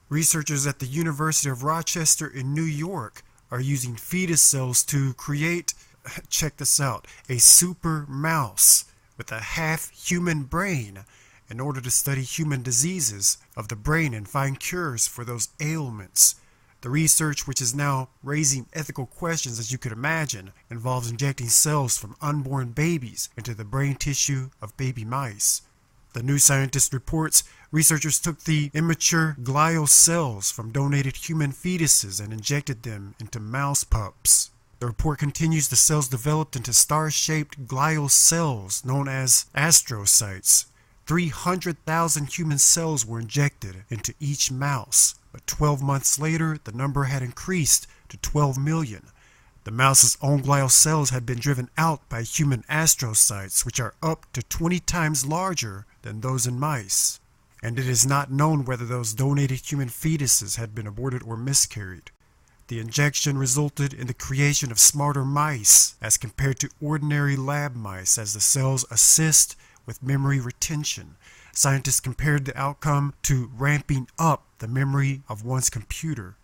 Researchers at the University of Rochester in New York are using fetus cells to create, check this out, a super mouse with a half-human brain in order to study human diseases of the brain and find cures for those ailments. The research, which is now raising ethical questions as you could imagine, involves injecting cells from unborn babies into the brain tissue of baby mice. The New Scientist reports researchers took the immature glial cells from donated human fetuses and injected them into mouse pups. The report continues the cells developed into star-shaped glial cells known as astrocytes. 300,000 human cells were injected into each mouse, but 12 months later the number had increased to 12 million. The mouse's own glial cells had been driven out by human astrocytes, which are up to 20 times larger than those in mice. And it is not known whether those donated human fetuses had been aborted or miscarried. The injection resulted in the creation of smarter mice as compared to ordinary lab mice, as the cells assist with memory retention. Scientists compared the outcome to ramping up the memory of one's computer.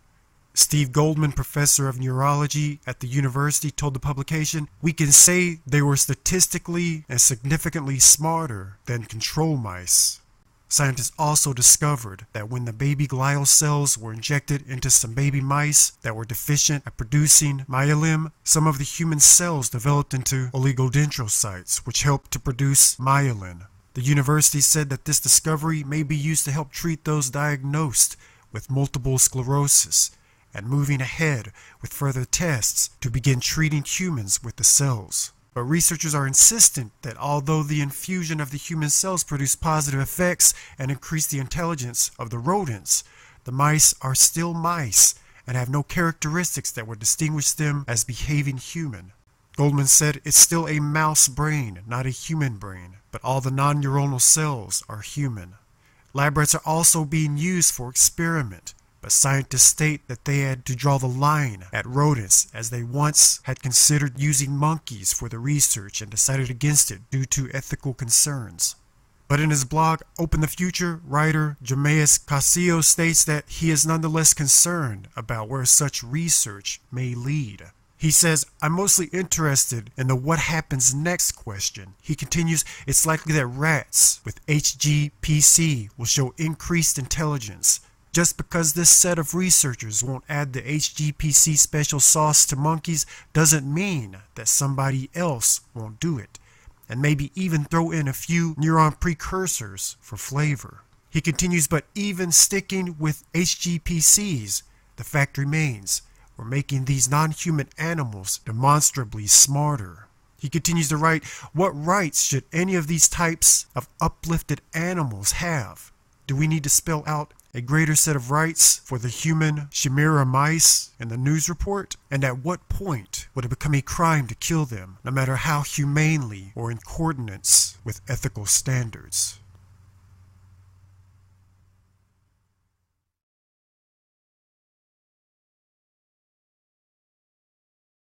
Steve Goldman, professor of neurology at the university, told the publication, "We can say they were statistically and significantly smarter than control mice." Scientists also discovered that when the baby glial cells were injected into some baby mice that were deficient at producing myelin, some of the human cells developed into oligodendrocytes, which helped to produce myelin. The university said that this discovery may be used to help treat those diagnosed with multiple sclerosis, and moving ahead with further tests to begin treating humans with the cells. But researchers are insistent that although the infusion of the human cells produce positive effects and increase the intelligence of the rodents, the mice are still mice and have no characteristics that would distinguish them as behaving human. Goldman said it's still a mouse brain, not a human brain, but all the non-neuronal cells are human. Lab rats are also being used for experiment, but scientists state that they had to draw the line at rodents, as they once had considered using monkeys for the research and decided against it due to ethical concerns. But in his blog, Open the Future, writer Jameis Castillo states that he is nonetheless concerned about where such research may lead. He says, "I'm mostly interested in the what happens next question." He continues, "It's likely that rats with HGPC will show increased intelligence. Just because this set of researchers won't add the HGPC special sauce to monkeys doesn't mean that somebody else won't do it, and maybe even throw in a few neuron precursors for flavor." He continues, "But even sticking with HGPCs, the fact remains, we're making these non-human animals demonstrably smarter." He continues to write, "What rights should any of these types of uplifted animals have? Do we need to spell out a greater set of rights for the human chimera mice in the news report? And at what point would it become a crime to kill them, no matter how humanely or in accordance with ethical standards?"